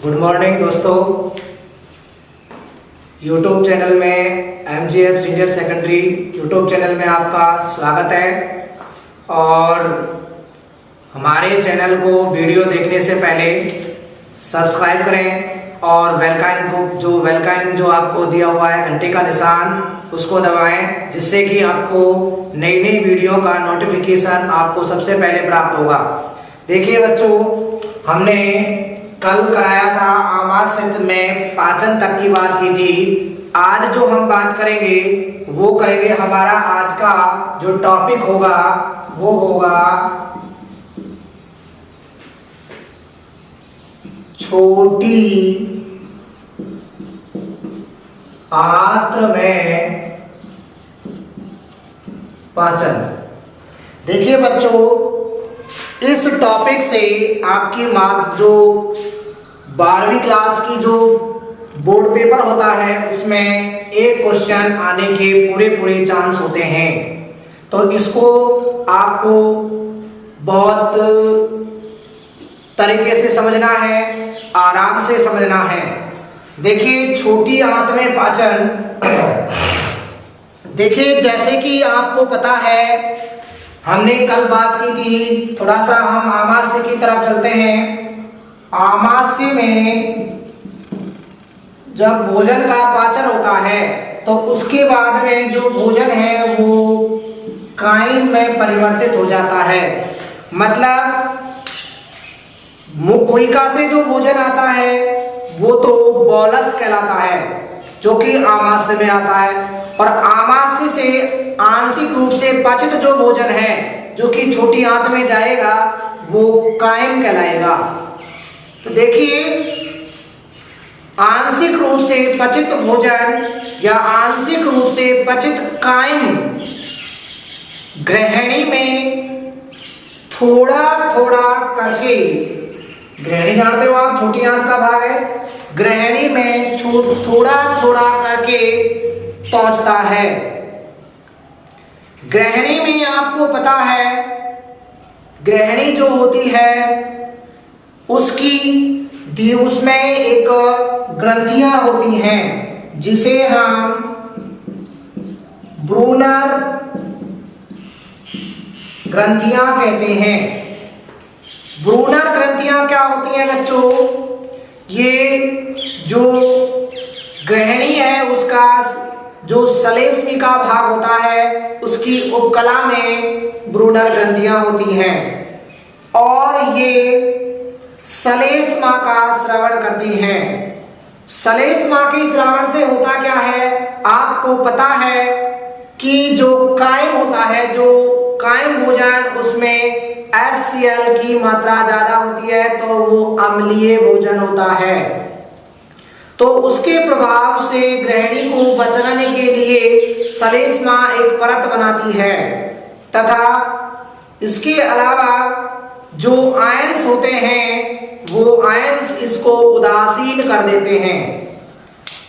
Good morning दोस्तों। YouTube channel में MGF senior secondary YouTube channel में आपका स्वागत है। और हमारे चैनल को वीडियो देखने से पहले सब्सक्राइब करें और बेल जो आपको दिया हुआ है घंटे का निशान उसको दबाएं, जिससे कि आपको नई नई वीडियो का नोटिफिकेशन आपको सबसे पहले प्राप्त होगा। देखिए बच्चों, हमने कल कराया था आमाशय में पाचन तक की बात की थी। आज जो हम बात करेंगे वो करेंगे, हमारा आज का जो टॉपिक होगा वो होगा छोटी आंत्र में पाचन। देखिए बच्चों, इस टॉपिक से आपकी जो 12वीं क्लास की जो बोर्ड पेपर होता है उसमें एक क्वेश्चन आने के पूरे चांस होते हैं। तो इसको आपको बहुत तरीके से समझना है, आराम से समझना है। देखिए छोटी आंत में पाचन, देखिए जैसे कि आपको पता है, हमने कल बात की थी, थोड़ा सा हम आमाशय की तरफ चलते हैं। आमाशय में जब भोजन का पाचन होता है तो उसके बाद में जो भोजन है वो काइम में परिवर्तित हो जाता है। मतलब मुखोहिका से जो भोजन आता है वो तो बोलस कहलाता है, जो कि आमाशय में आता है। और आमाशय से आंशिक रूप से पचित जो भोजन है जो कि छोटी आंत में जाएगा वो कायम कहलाएगा। तो देखिए, आंशिक रूप से पचित भोजन या आंशिक रूप से पचित कायम ग्रहणी में थोड़ा थोड़ा करके, ग्रहणी जानते हो आप, छोटी आंत का भाग है, ग्रहणी में थोड़ा थोड़ा करके पहुंचता है। ग्रहणी में आपको पता है, ग्रहणी जो होती है उसमें एक ग्रंथियां होती हैं जिसे हम ब्रूनर ग्रंथियां कहते हैं। ब्रूनर ग्रंथियां क्या होती हैं बच्चों? ये जो ग्रहणी है उसका जो सलेस्मी का भाग होता है उसकी उपकला में ब्रूनर ग्रंथियां होती हैं और ये सलेस्मा का स्रावन करती हैं। सलेस्मा के स्रावन से होता क्या है, आपको पता है कि जो कायम होता है, जो कायम भोजन, उसमें HCl की मात्रा ज्यादा होती है तो वो अम्लीय भोजन होता है। तो उसके प्रभाव से ग्रहणी को बचाने के लिए सलेस्मा एक परत बनाती है तथा इसके अलावा जो आयंस होते हैं वो आयंस इसको उदासीन कर देते हैं।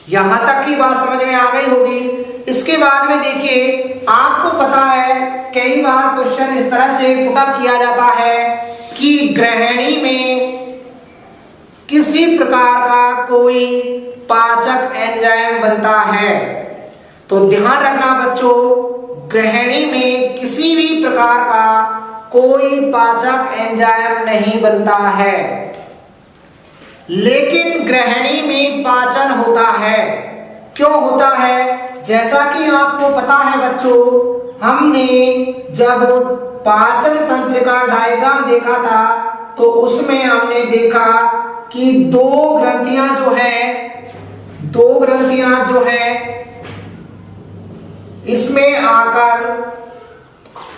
यहां तक की बात समझ में आ गई होगी। इसके बाद में देखिए, आपको पता है कई बार क्वेश्चन इस तरह से पुटअप किया जाता है कि ग्रहणी में किसी प्रकार का कोई पाचक एंजाइम बनता है। तो ध्यान रखना बच्चों, ग्रहणी में किसी भी प्रकार का कोई पाचक एंजाइम नहीं बनता है, लेकिन ग्रहणी में पाचन होता है। क्यों होता है? जैसा कि आपको पता है बच्चों, हमने जब पाचन तंत्र का डायग्राम देखा था तो उसमें हमने देखा कि दो ग्रंथियां जो है इसमें आकर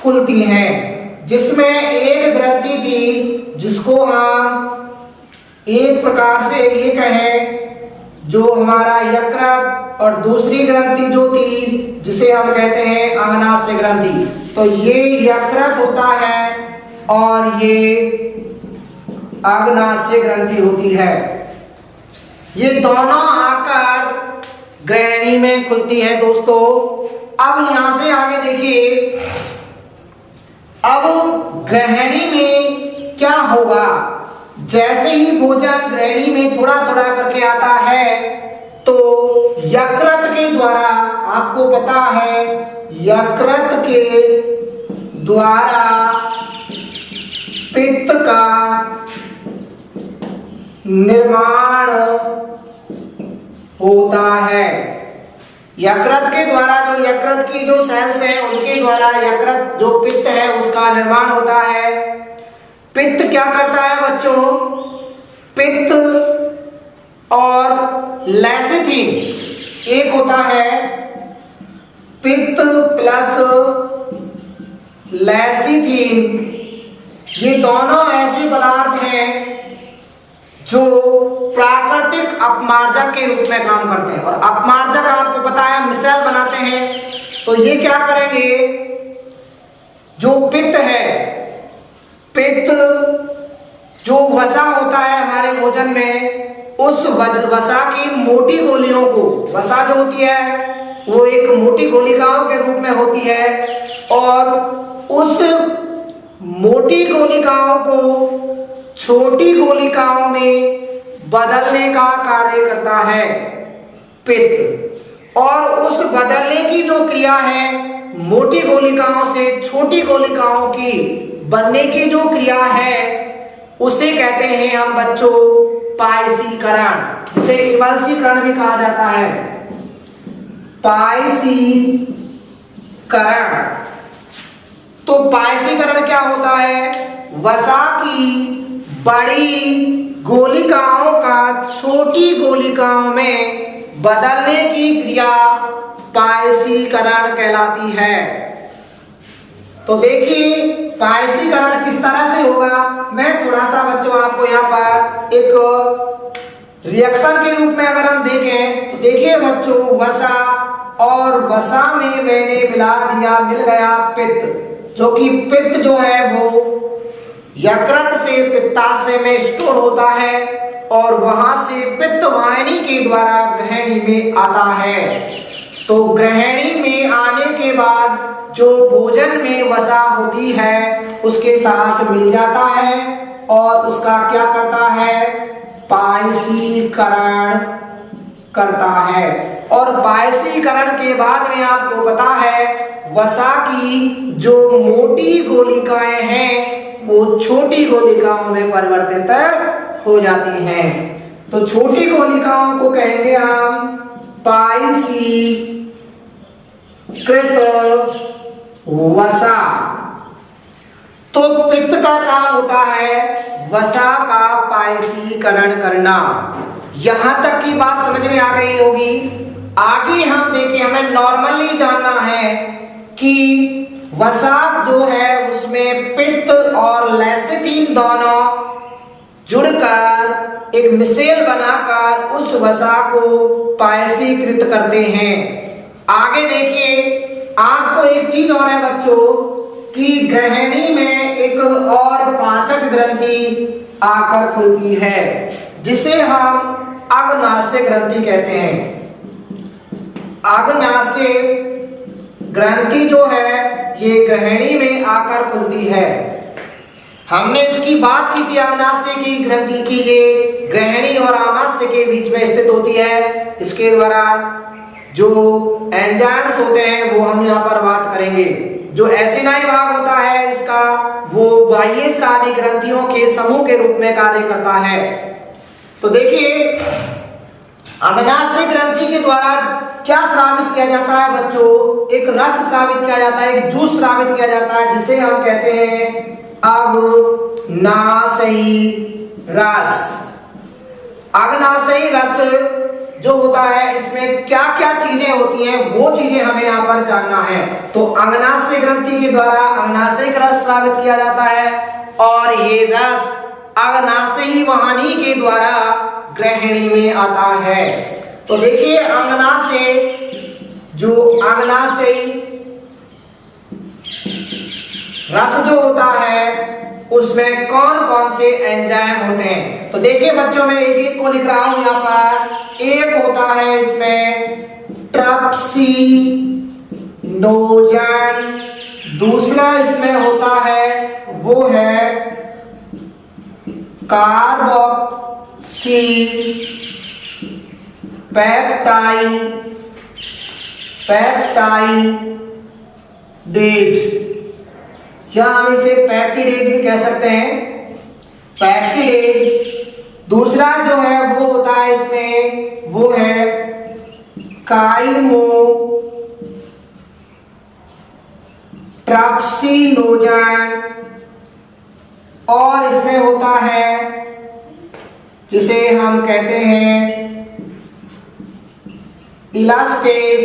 खुलती हैं, जिसमें एक ग्रंथि थी जिसको हम एक प्रकार से ये कहें जो हमारा यकृत, और दूसरी ग्रंथि जो थी जिसे हम कहते हैं अग्नाशय ग्रंथि। तो ये यकृत होता है और ये अग्नाशय ग्रंथि होती है। ये दोनों आकर ग्रहणी में खुलती है दोस्तों। अब यहां से आगे देखिए, अब ग्रहणी में क्या होगा? जैसे ही भोजन ग्रहणी में थोड़ा थोड़ा करके आता है, तो यकृत के द्वारा, आपको पता है यकृत के द्वारा पित्त का निर्माण होता है। यकृत के द्वारा, जो यकृत की जो सेल्स हैं उनके द्वारा यकृत जो पित्त है उसका निर्माण होता है। पित्त क्या करता है बच्चों? पित्त और लेसिथिन, एक होता है पित्त प्लस लेसिथिन, ये दोनों ऐसे पदार्थ हैं जो प्राकृतिक अपमार्जक के रूप में काम करते हैं। और अपमार्जक आपको पता है मिसेल बनाते हैं। तो ये क्या करेंगे, जो पित्त है, पित्त जो वसा होता है हमारे भोजन में, उस वसा की मोटी गोलियों को, वसा जो होती है वो एक मोटी गोलिकाओं के रूप में होती है, और उस मोटी गोलिकाओं को छोटी गोलिकाओं में बदलने का कार्य करता है पित्त। और उस बदलने की जो क्रिया है, मोटी गोलिकाओं से छोटी गोलिकाओं की बनने की जो क्रिया है, उसे कहते हैं हम बच्चों पायसीकरण। इसे इमल्सीकरण भी कहा जाता है, पायसीकरण। तो पायसीकरण क्या होता है? वसा की बड़ी गोलिकाओं का छोटी गोलिकाओं में बदलने की क्रिया पायसीकरण कहलाती है। तो देखिए पायसीकरण किस तरह से होगा, मैं थोड़ा सा बच्चों आपको यहाँ पर एक रिएक्शन के रूप में अगर हम देखें, तो देखिए बच्चों वसा और वसा में मैंने मिला दिया, मिल गया पित्त, जो कि पित्त जो है वो यकृत से पित्ताशय में स्टोर होता है और वहां से पित्त वाहिनी के द्वारा ग्रहणी में आता है। तो ग्रहणी में आने के बाद जो भोजन में वसा होती है उसके साथ मिल जाता है और उसका क्या करता है? पायसीकरण करता है। और पायसीकरण के बाद में आपको पता है वसा की जो मोटी गोलिकाएं हैं वो छोटी गोलिकाओं में परिवर्तित हो जाती हैं। तो छोटी गोलिकाओं को कहेंगे हम पायसीकृत वसा। तो पित्त का काम होता है वसा का पायसीकरण करना। यहां तक की बात समझ में आ गई होगी। आगे हम देखें, हमें नॉर्मली जानना है कि वसा जो है उसमें पित्त और लेसिथिन दोनों जुड़कर एक मिसेल बनाकर उस वसा को पायसीकृत करते हैं। आगे देखिए, आपको एक चीज और है बच्चों कि ग्रहणी में एक और पाचक ग्रंथि आकर खुलती है जिसे हम अग्नाशय ग्रंथि कहते हैं। अग्नाशय ग्रंथि जो है ये ग्रहणी में आकर खुलती है। हमने इसकी बात की थी अग्नाशय की ग्रंथि की, ये ग्रहणी और आमाशय के बीच में स्थित होती है। इसके द्वारा जो एंजाइम्स होते हैं वो हम यहाँ पर बात करेंगे। जो एसिनाई भाग होता है इसका, वो बाह्य स्रावी ग्रंथियों के समूह के रूप में कार्य करता है। तो देखिए अग्नाशय ग्रंथि के द्वारा क्या स्रावित किया जाता है बच्चों? एक रस स्रावित किया जाता है, एक जूस स्रावित किया जाता है जिसे हम कहते हैं अग्नाशयी रस। अग्नाशयी रस जो होता है इसमें क्या क्या चीजें होती हैं वो चीजें हमें यहाँ पर जानना है। तो अग्नाशय ग्रंथि के द्वारा अग्नाशयिक रस स्रावित किया जाता है और ये रस अग्नाशयी वाहिनी के द्वारा ग्रहणी में आता है। तो देखिए अग्नाशय जो अग्नाशयी रस जो होता है उसमें कौन कौन से एंजाइम होते हैं? तो देखिए बच्चों मैं एक एक को लिख रहा हूं यहाँ पर। एक होता है इसमें ट्रिप्सिनोजन, दूसरा इसमें होता है वो है कार्बोक्सी पेप्टाइडेज, या हम इसे पेप्टिडेज भी कह सकते हैं, पेप्टिडेज। दूसरा जो है वो होता है इसमें, वो है काइमोट्रिप्सिनोजन, और इसमें होता है जिसे हम कहते हैं इलास्टेस।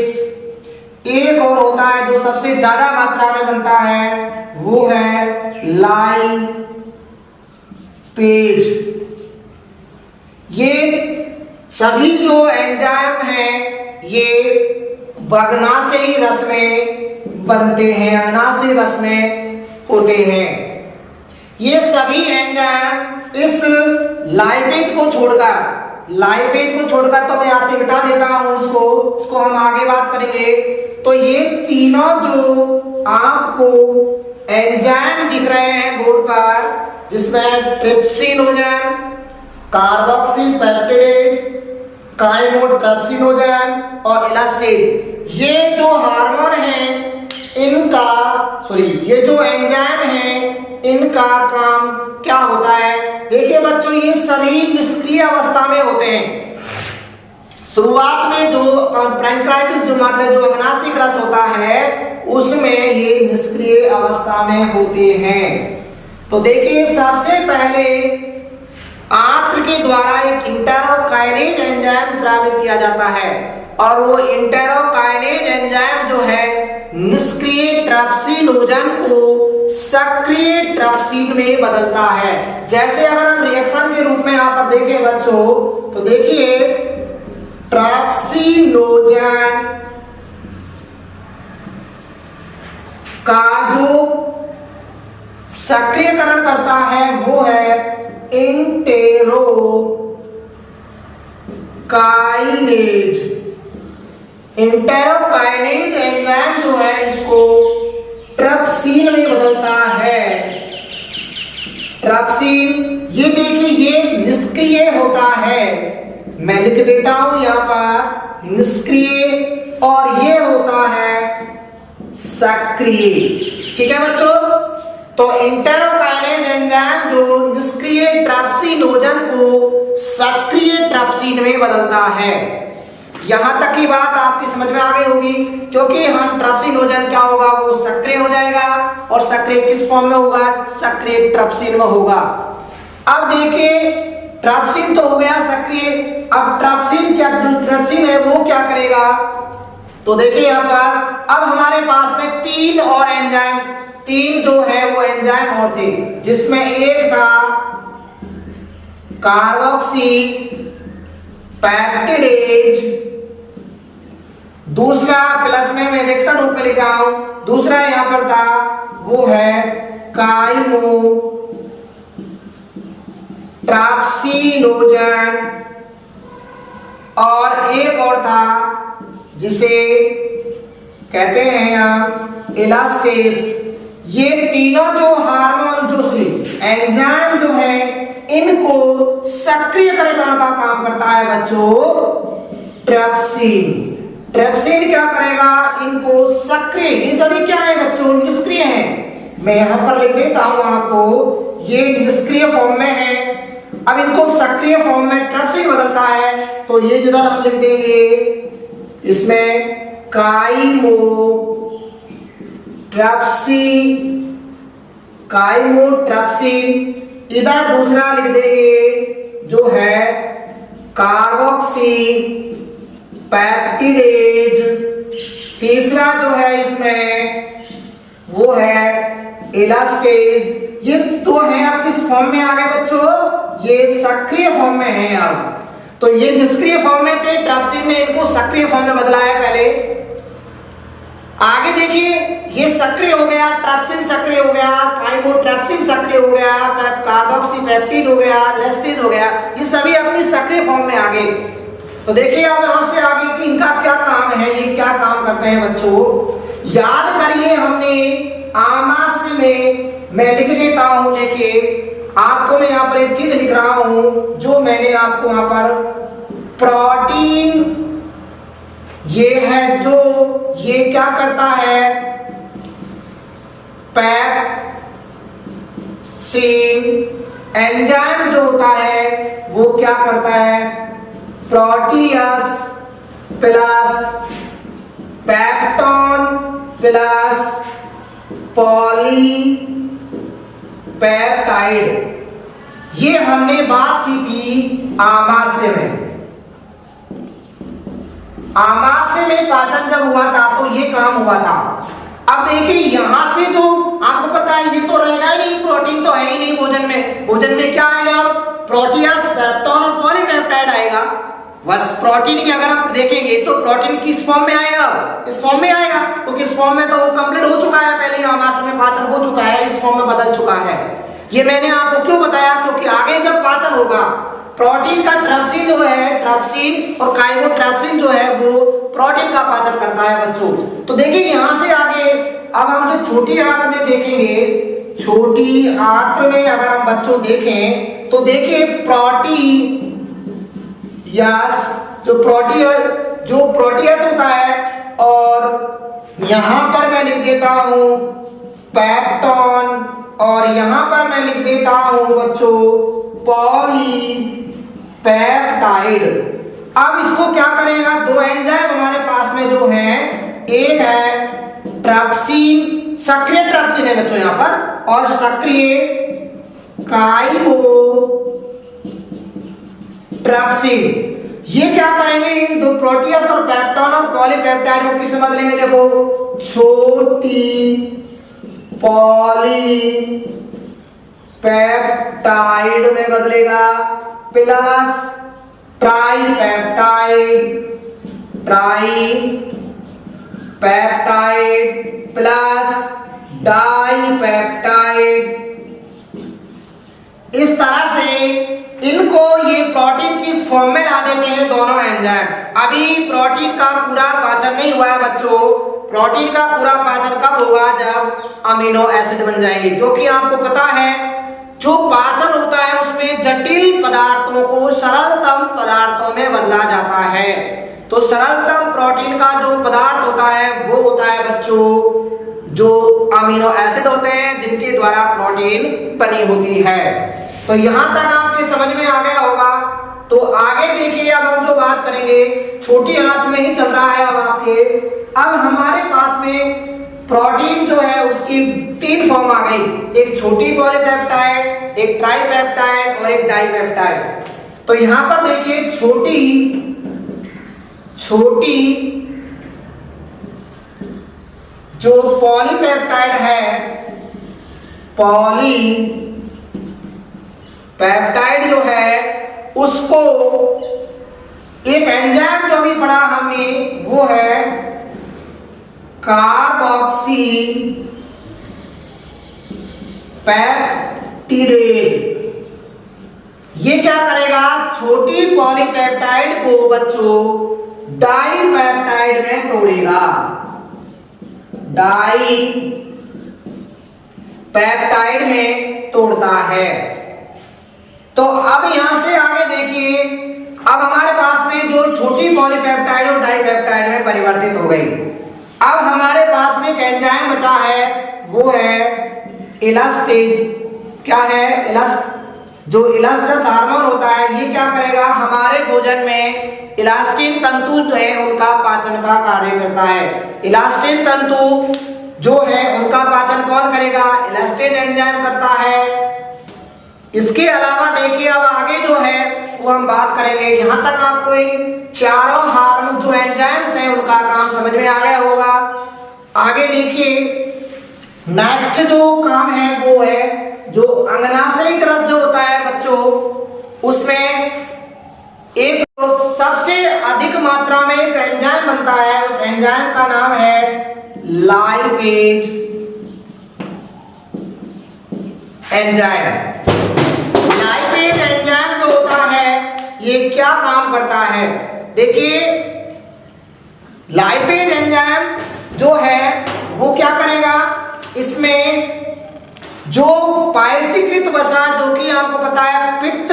एक और होता है जो सबसे ज्यादा मात्रा में बनता है, वो है लाइपेज। ये सभी जो एंजाइम हैं ये अग्नाशयी रस में बनते हैं, अग्नाशयी रस में होते हैं। ये सभी एंजाइम इस लाइपेज को छोड़कर तो मैं यहां से मिटा देता हूं इसको हम आगे बात करेंगे। तो ये तीनों जो आपको एंजाइम दिख रहे हैं बोर्ड पर, जिसमें ट्रिप्सिनोजन, कार्बोक्सिल पेप्टिडेज, काइमोट्रिप्सिनोजन और इलास्टेज, ये जो हार्मोन हैं ये जो एंजाइम हैं इनका काम क्या होता है? देखिए बच्चों, ये सभी निष्क्रिय अवस्था में होते हैं। शुरुआत में जो पैंक्राइटिस जो अग्नाशयी रस होता है उसमें ये निष्क्रिय अवस्था में होते हैं। तो देखिए सबसे पहले आंत्र के द्वारा एक इंटेरोकाइनेज एंजाइम स्रावित किया जाता है, और वो इंटेरोकाइनेज एंजाइम जो है निष्क्रिय ट्रिप्सिनोजन को सक्रिय ट्रिप्सिन में बदलता है। जैसे अगर हम रिएक्शन के रूप में यहां पर देखें बच्चों, तो देखिए ट्रिप्सिनोजन का जो सक्रियकरण करता है वो है इंटेरोकाइनेज। इंटेरोकाइनेज एंजाइम जो है इसको ट्रिप्सिन में बदलता है। ट्रिप्सिन, ये देखिए ये निष्क्रिय होता है, मैं लिख देता हूं यहां पर निष्क्रिय, और ये होता है सक्रिय। ठीक है बच्चों, तो इंटेरोकाइनेज एंजाइम जो निष्क्रिय ट्रिप्सिनोजन को सक्रिय ट्रिप्सिन में बदलता है। यहां तक की बात आपकी समझ में आ गई होगी, क्योंकि हम ट्रिप्सिनोजन क्या होगा, वो सक्रिय हो जाएगा, और सक्रिय किस फॉर्म में होगा? सक्रिय ट्रिप्सिन में होगा। अब देखिए ट्रिप्सिन तो हो गया सक्रिय, अब ट्रिप्सिन है वो क्या करेगा? तो देखिए यहां पर अब हमारे पास में तीन जो है वो एंजाइम और थे, जिसमें एक था कार्बोक्सी पेप्टिडेज, दूसरा प्लस में मैं रिएक्शन रूप में लिख रहा हूं, दूसरा यहां पर था वो है काइमोट्रिप्सिनोजन, और एक और था जिसे कहते हैं हम इलास्टेस। ये तीनों जो हार्मोन जो एंजाइम जो है इनको सक्रियकरण का काम करता है बच्चों ट्रिप्सिन। ट्रिप्सिन क्या करेगा? इनको सक्रिय, ये सभी क्या है बच्चों? निष्क्रिय है। मैं यहां पर लिख देता हूं आपको, ये निष्क्रिय फॉर्म में है, अब इनको सक्रिय फॉर्म में ट्रिप्सिन बदलता है। तो ये जिधर हम लिख देंगे इसमें काइमोट्रिप्सिन, इधर दूसरा लिख देंगे जो है कार्बोक्सी पेप्टिडेज, तीसरा जो है इसमें वो है इलास्टेज। ये दो हैं, अब किस फॉर्म में आ गए बच्चों? ये सक्रिय फॉर्म में है। अब तो ये निष्क्रिय फॉर्म में थे, ट्रिप्सिन ने इनको सक्रिय फॉर्म में बदला है पहले। आगे देखिए ये सक्रिय हो गया, ट्रिप्सिन सक्रिय हो गया, काइमोट्रिप्सिन सक्रिय हो गया, कार्बोक्सी पेप्टिड हो गया, इलास्टेज हो गया, ये सभी अपनी सक्रिय फॉर्म में आ गए। तो देखिए अब यहां से आगे कि इनका क्या काम है, ये क्या काम करते हैं बच्चों, याद करिए। हमने आमाशय में, मैं लिख देता हूं, देखिए आपको मैं यहां पर एक चीज लिख रहा हूं जो मैंने आपको यहां पर प्रोटीन क्या करता है, पेप्सिन एंजाइम जो होता है वो क्या करता है, प्रोटीयस प्लस पेप्टोन प्लस पॉलीपेप्टाइड। ये हमने बात की थी आमाशय में। आमाशय में पाचन जब हुआ था तो ये काम हुआ था। अब देखिए यहां से जो आपको पता है ये तो रहेगा ही नहीं, प्रोटीन तो है ही नहीं भोजन में। भोजन में क्या आएगा, प्रोटीयस पेप्टोन और पॉलीपेप्टाइड आएगा। बस प्रोटीन की अगर आप देखेंगे तो प्रोटीन किस फॉर्म में आएगा, इस फॉर्म में आएगा, क्योंकि इस फॉर्म में तो वो कंप्लीट हो चुका है, पहले ही आमाशय में पाचन हो चुका है, इस फॉर्म में बदल चुका है। ये मैंने आपको क्यों बताया, क्योंकि आगे जब पाचन होगा प्रोटीन का ट्रिप्सिन जो है, ट्रिप्सिन और काइमोट्रिप्सिन जो है वो प्रोटीन का पाचन करता है बच्चों। तो देखिए यहां से आगे अब हम जो छोटी आंत में देखेंगे, छोटी आंत में अगर हम बच्चों देखें तो देखिए प्रोटीन यस जो प्रोटीयस होता है, और यहां पर मैं लिख देता हूं पेप्टोन और यहां पर मैं लिख देता हूं बच्चों पॉलीपेप्टाइड। अब इसको क्या करेगा, दो एंजाइम हमारे पास में जो है, एक है ट्रिप्सिन, सक्रिय ट्रिप्सिन है बच्चों यहां पर, और सक्रिय काइमोट्रिप्सिन। ये क्या करेंगे, इन दो प्रोटीयस और पेप्टोन और पॉलीपेप्टाइड को किसमें बदलेंगे, देखो छोटी पॉलीपेप्टाइड में बदलेगा, प्लस ट्राईपेप्टाइड प्लस डाईपेप्टाइड। इस तरह से इनको ये प्रोटीन किस फॉर्म में ला देते हैं दोनों एंजाइम। अभी प्रोटीन का पूरा पाचन नहीं हुआ है बच्चों, प्रोटीन का पूरा पाचन कब होगा, जब अमीनो एसिड बन जाएंगे। क्योंकि आपको पता है जो पाचन होता है उसमें जटिल पदार्थों को सरलतम पदार्थों में बदला जाता है। तो सरलतम प्रोटीन का जो पदार्थ होता है वो होता है बच्चों जो अमीनो एसिड होते हैं, जिनके द्वारा प्रोटीन बनी होती है। तो यहां तक आपके समझ में आ गया होगा। तो आगे देखिए अब हम जो बात करेंगे, छोटी आंत में ही चल रहा है अब आपके। अब हमारे पास में प्रोटीन जो है उसकी तीन फॉर्म आ गई, एक छोटी पॉलीपेप्टाइड, एक ट्राईपेप्टाइड और एक डाईपेप्टाइड। तो यहां पर देखिए छोटी जो पॉलीपेप्टाइड है, पॉलीपेप्टाइड जो है उसको एक एंजाइम जो अभी पढ़ा हमने वो है कार्बोक्सी पेप्टिडेज। ये क्या करेगा, छोटी पॉलीपेप्टाइड को बच्चों डाईपेप्टाइड में तोड़ेगा, डाईपेप्टाइड में तोड़ता है। तो अब यहां से आगे देखिए, अब हमारे पास में जो छोटी पॉलीपेप्टाइड और डाईपेप्टाइड में परिवर्तित हो गई। अब हमारे पास में एक एंजाइम बचा है वो है इलास्टेज। क्या है, जो इलास्टस हार्मोन होता है, ये क्या करेगा, हमारे भोजन में इलास्टिन तंतु जो है उनका पाचन का कार्य करता है। इलास्टिन तंतु जो है उनका पाचन कौन करेगा, इलास्टेज एंजाइम करता है। इसके अलावा देखिए अब आगे जो है वो हम बात करेंगे। यहां तक आपको इन चारों हार्मोन जो एंजाइम्स हैं उनका काम समझ में आ गया होगा। आगे देखिए नेक्स्ट जो काम है वो है जो अंगनाशयिक रस जो होता है बच्चों, उसमें एक तो सबसे अधिक मात्रा में एक एंजाइम बनता है, उस एंजाइम का नाम है लाइपेज एंजाइम। लाइपेज एंजाइम जो होता है ये क्या काम करता है, देखिए लाइपेज एंजाइम जो है वो क्या करेगा, इसमें जो पायसीकृत वसा, जो कि आपको पता है पित्त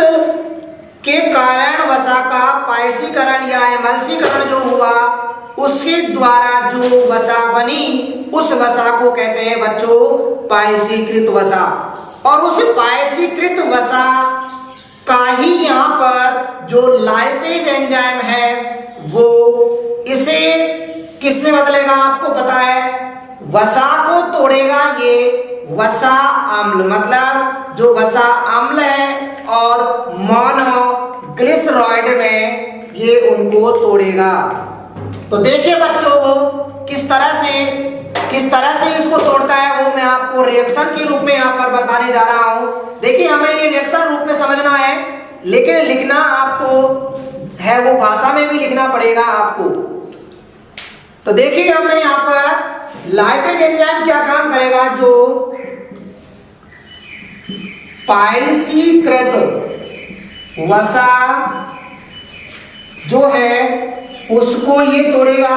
के कारण वसा का पायसीकरण या एमल्सीकरण जो हुआ उसके द्वारा जो वसा बनी उस वसा को कहते हैं बच्चों पायसीकृत वसा। और उस पायसीकृत वसा का ही यहाँ पर जो लाइपेज एंजाइम है वो इसे किसमें बदलेगा आपको पता है, वसा को तोड़ेगा ये वसा अम्ल, मतलब जो वसा अम्ल है और मोनोग्लिसराइड में ये उनको तोड़ेगा। तो देखिए बच्चों वो किस तरह से इसको तोड़ता है वो मैं आपको रिएक्शन के रूप में यहाँ पर बताने जा रहा हूं। देखिए हमें ये रिएक्शन रूप में समझना है, लेकिन लिखना आपको है वो भाषा में भी लिखना पड़ेगा आपको। तो देखिए हमने यहाँ पर लाइपेज एंजाइम क्या काम करेगा, जो पायसीकृत वसा जो है उसको ये तोड़ेगा,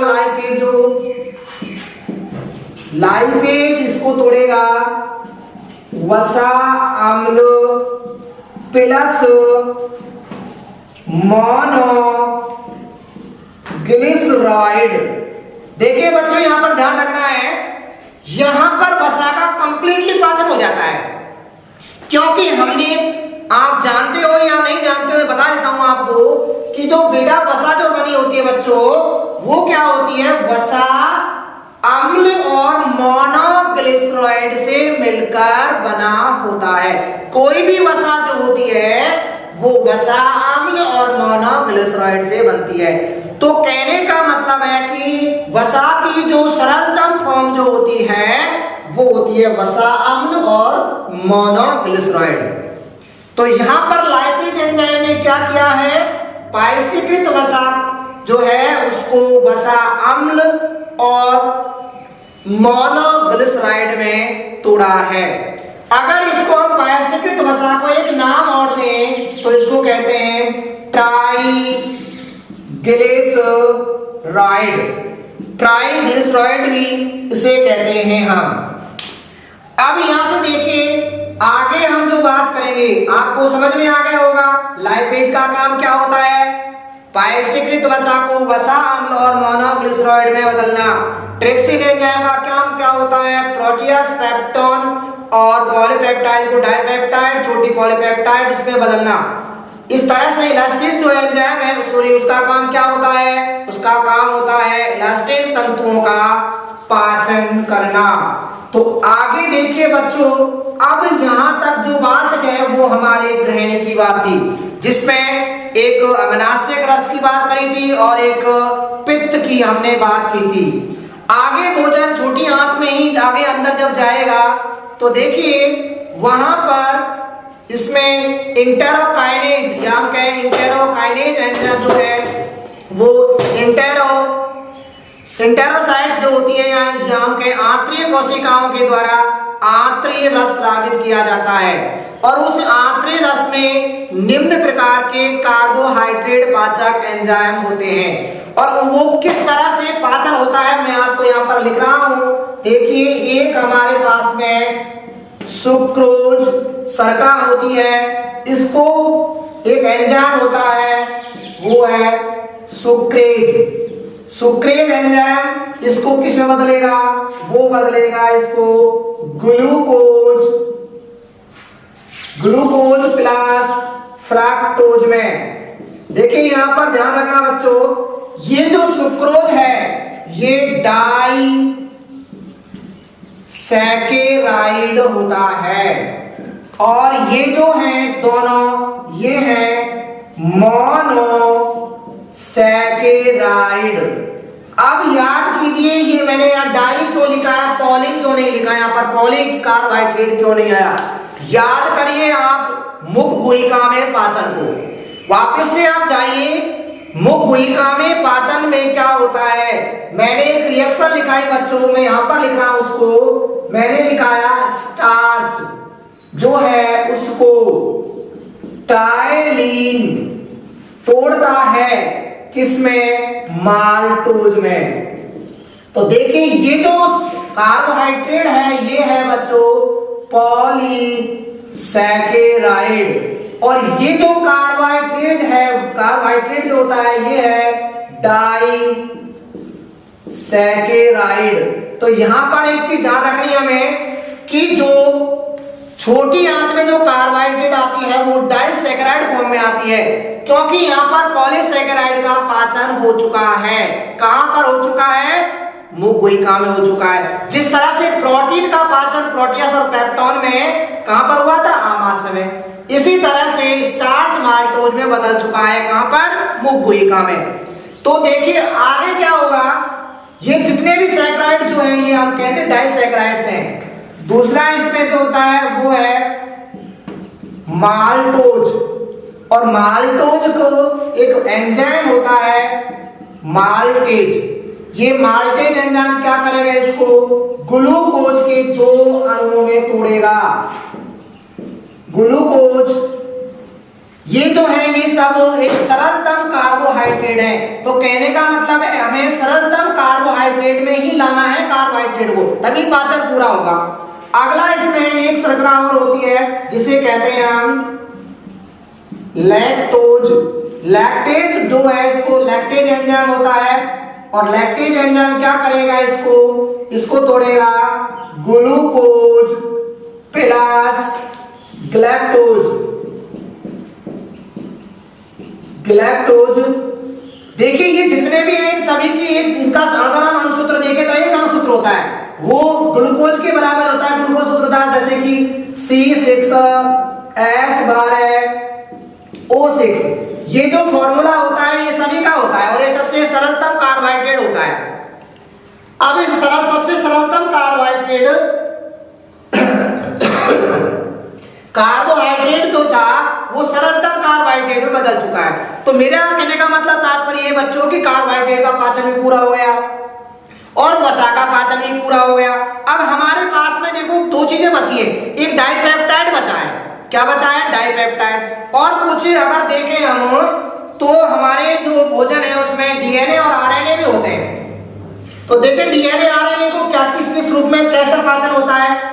लाइपेज इसको तोड़ेगा वसा अम्ल प्लस मोनोग्लिसराइड। देखिए बच्चों यहां पर ध्यान रखना है, यहां पर वसा का कंप्लीटली पाचन हो जाता है, क्योंकि हमने, आप जानते हो या नहीं जानते हो बता देता हूं आपको कि जो बीटा वसा जो बनी होती है बच्चों वो क्या होती है, वसा अम्ल और मोनोग्लिसराइड से मिलकर बना होता है। कोई भी वसा जो होती है वो वसा अम्ल और मोनोग्लिसराइड से बनती है। तो कहने का मतलब है कि वसा की जो सरलतम फॉर्म जो होती है वो होती है वसा अम्ल और मोनोग्लिसराइड। तो यहां पर लाइपेज एंजाइम ने क्या किया है, पायसीकृत वसा जो है उसको वसा अम्ल और मोनोग्लिसराइड में तोड़ा है। अगर इसको हम पायसीकृत वसा को एक नाम और दें तो इसको कहते हैं ट्राइग्लिसराइड भी इसे कहते हैं हम। अब यहां से देखिए आगे हम जो बात करेंगे आपको समझ में आ गया होगा लाइपेज का काम क्या होता है, पायसीकृत वसा को वसा अम्ल और मोनोग्लिसराइड में बदलना। ट्रिप्सिन एंजाइम का काम क्या होता है, प्रोटीज पेप्टोन और पॉलीपेप्टाइड को डाइपेप्टाइड छोटी पॉलीपेप्टाइड इसमें बदलना। इस तरह से इलास्टिन जो एंजाइम है उसका काम क्या होता है, उसका काम होता है इलास्टिन तंतुओं का पाचन करना। तो आगे देखिए बच्चों, अब यहाँ तक जो बात है वो हमारे ग्रहण की बात थी, जिसमें एक अग्नाशय रस की बात करी थी और एक पित्त की हमने बात की थी। आगे भोजन छोटी आंत में ही आगे अंदर जब जाएगा तो देखिए वहां पर इसमें इंटेरोकाइनेज या हम कहें इंटेरोकाइनेज एंजाइम जो है वो इंटेरोसाइट्स जो होती है या हम कहें आंतरिक कोशिकाओं के द्वारा आंतरिक रस स्रावित किया जाता है और उस आंतरिक रस में निम्न प्रकार के कार्बोहाइड्रेट पाचक एंजाइम होते हैं। और वो किस तरह से पाचन होता है मैं आपको यहाँ पर लिख रहा हूं। देखिए एक हमारे पास में सुक्रोज शर्करा होती है, इसको एक एंजाइम होता है वो है सुक्रेज एंजाइम, इसको किस में बदलेगा, वो बदलेगा इसको ग्लूकोज प्लस फ्रक्टोज में। देखिए यहां पर ध्यान रखना बच्चों, ये जो सुक्रोज है ये डाई सैकेराइड होता है और ये जो है दोनों ये है मोनो सैकेराइड। अब याद कीजिए ये मैंने यहाँ डाई क्यों लिखा है, पॉलिन क्यों नहीं लिखा, यहाँ पर पॉलिक कार्बोहाइड्रेट क्यों नहीं आया। याद करिए आप मुख गुहिका में पाचन को, वापस से आप जाइए मुख गुहिका में पाचन में क्या होता है। मैंने एक रिएक्शन लिखा है बच्चों, मैं यहां पर लिख रहा हूं उसको, मैंने लिखाया स्टार्च जो है उसको टायलिन तोड़ता है किसमें, माल्टोज में। तो देखिए ये जो कार्बोहाइड्रेट है ये है बच्चों पॉलीसैकेराइड और ये जो कार्बोहाइड्रेट है, कार्बोहाइड्रेट जो होता है ये है डाई सैकेराइड। तो यहां पर एक चीज ध्यान रखनी है हमें कि जो छोटी आंत में जो कार्बोहाइड्रेट आती है वो डाइसैकेराइड फॉर्म में आती है, क्योंकि यहां पर पॉलीसैकेराइड का पाचन हो चुका है। कहां पर हो चुका है? मुख गुहिका में हो चुका है। जिस तरह से प्रोटीन का पाचन प्रोटियस और पेप्टोन में कहां पर हुआ था? आमाशय में। इसी तरह से स्टार्च माल्टोज में बदल चुका है। कहां पर? मुख गुहिका में। तो देखिए आगे क्या होगा, ये जितने भी सैकराइड जो हैं ये हम कहते हैं डाइसैकराइड्स हैं। दूसरा इसमें जो होता है वो है माल्टोज, और माल्टोज को एक एंजाइम होता है माल्टेज। ये माल्टेज एंजाइम क्या करेगा? इसको ग्लूकोज के 2 अणुओं में तोड़ेगा। ग्लूकोज ये जो है ये सब एक सरलतम कार्बोहाइड्रेट है। तो कहने का मतलब है हमें सरलतम कार्बोहाइड्रेट में ही लाना है कार्बोहाइड्रेट को, तभी पाचन पूरा होगा। अगला इसमें एक श्रृंखला और होती है जिसे कहते हैं हम लैक्टोज। लैक्टेज जो है इसको लैक्टेज एंजाइम होता है, और लैक्टेज एंजाइम क्या करेगा? इसको तोड़ेगा ग्लूकोज प्लस ग्लैक्टोज। देखिए ये जितने भी हैं इन सभी की इनका अगर हम अणुसूत्र देखें तो एक अणुसूत्र होता है, वो ग्लूकोज के बराबर होता है। ग्लूकोज सूत्रधार जैसे कि C6H12O6। ये जो फॉर्मूला होता है ये सभी का होता है, और ये सबसे सरलतम कार्बोहाइड्रेट होता है। अब इस सबसे सरलतम कार्बोहाइड्रेट जो था वो सरलतम कार्बोहाइड्रेट में बदल चुका है। तो मेरा कहने का मतलब तात्पर्य ये बच्चों की कार्बोहाइड्रेट का पाचन भी पूरा हो गया और वसा का पाचन भी पूरा हो गया। अब हमारे पास में देखो 2 चीजें बची है, एक डाइपेप्टाइड बचा है। क्या बचा है? डाइपेप्टाइड। और कुछ अगर देखें हम तो हमारे जो भोजन है उसमें डीएनए और आरएनए भी होते हैं। तो देखते डीएनए आरएनए को क्या किस किस रूप में कैसा पाचन होता है?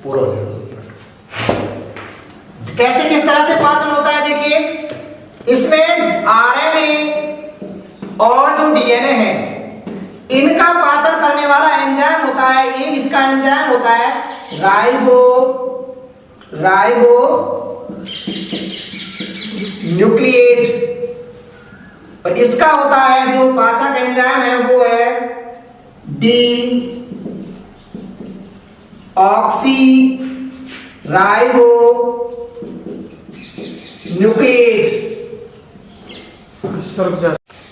पूरा कैसे किस तरह से पाचन होता है? देखिए इसमें आरएनए और जो डीएनए है इनका पाचन करने वाला एंजाइम होता है, ये इसका एंजाइम होता है राइबो न्यूक्लिएज, और इसका होता है जो पाचक एंजाइम है वो है डी ऑक्सी राइबो न्यूक्लिएज।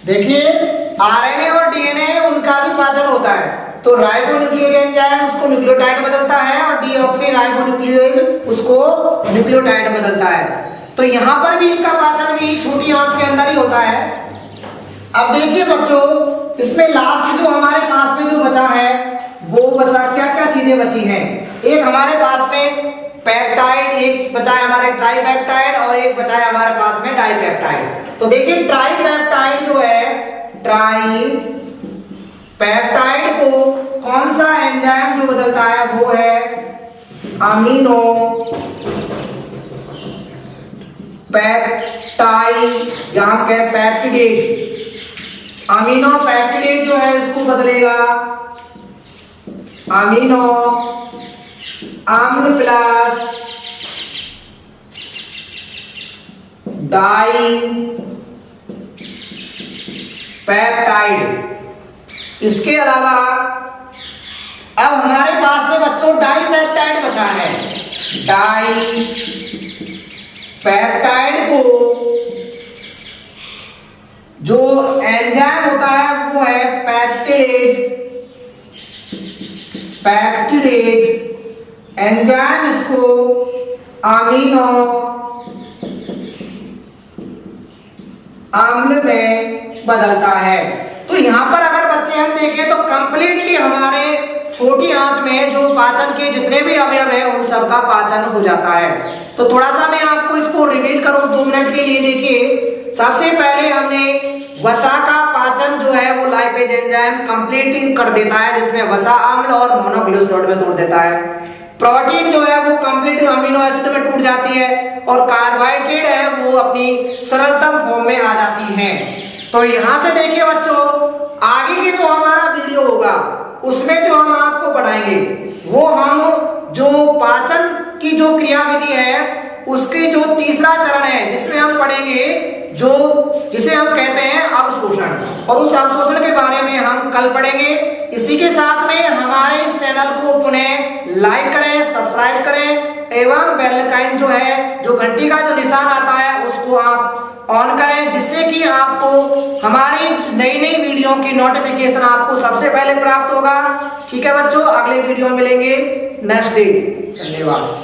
देखिए आरएनए और डीएनए उनका भी पाचन होता है। तो राइबो न्यूक्लिएज एंजाइम उसको न्यूक्लियोटाइड बदलता है, और डीऑक्सी राइबो न्यूक्लिएज उसको न्यूक्लियोटाइड बदलता है। तो यहां पर भी इनका पाचन भी छोटी आंत के अंदर ही होता है। अब देखिए बच्चों इसमें लास्ट जो हमारे पास में जो बचा है वो बचा क्या क्या चीजें बची हैं? एक हमारे पास में पेप्टाइड, एक बचा है हमारे ट्राइपेप्टाइड, और एक बचा है हमारे पास में डाइपेप्टाइड। तो देखिए ट्राइपेप्टाइड जो है, ट्राइपेप्टाइड को कौन सा एंजाइम जो बदलता है वो है अमीनो पेप्टाइड, यहां के पेप्टिडेज। अमीनो पेप्टिडेज जो है इसको बदलेगा अमीनो अम्ल प्लस डाई पेप्टाइड। इसके अलावा अब हमारे पास में बच्चों डाई पेप्टाइड बचा है। डाई पेप्टाइड को जो एंजाइम होता है वो है पेप्टिडेज एंजाइम, इसको अमीनो अम्ल में बदलता है। तो यहां पर अगर बच्चे हम देखें तो कंप्लीटली हमारे छोटी आंत में जो पाचन के जितने भी अवयव है उन सब का पाचन हो जाता है। तो थोड़ा सा मैं आपको इसको रिवीज करूं 2 मिनट के लिए। देखिए सबसे पहले हमने वसा का पाचन जो है वो लाइपेज एंजाइम कंप्लीट कर देता है, जिसमें वसा अम्ल और मोनोग्लिसराइड में तोड़ देता है। प्रोटीन जो है वो कंप्लीट अमीनो एसिड में टूट जाती है और कार्बोहाइड्रेट है वो अपनी सरलतम फॉर्म में आ जाती है। तो यहां से देखिए बच्चों, आगे की जो हमारा वीडियो होगा उसमें जो हम आपको पढ़ाएंगे वो हम जो पाचन की जो क्रियाविधि है उसकी जो तीसरा चरण है जिसमें हम पढ़ेंगे जिसे हम कहते हैं अवशोषण, और उस अवशोषण के बारे में हम कल पढ़ेंगे। इसी के साथ में हमारे इस चैनल को पुनः लाइक करें, सब्सक्राइब करें एवं बेल आइकन जो है, जो घंटी का जो निशान आता है उसको आप ऑन करें, जिससे कि आपको हमारी नई नई वीडियो की नोटिफिकेशन आपको सबसे पहले प्राप्त होगा। ठीक है बच्चों, अगले वीडियो में मिलेंगे नेक्स्ट डे। धन्यवाद।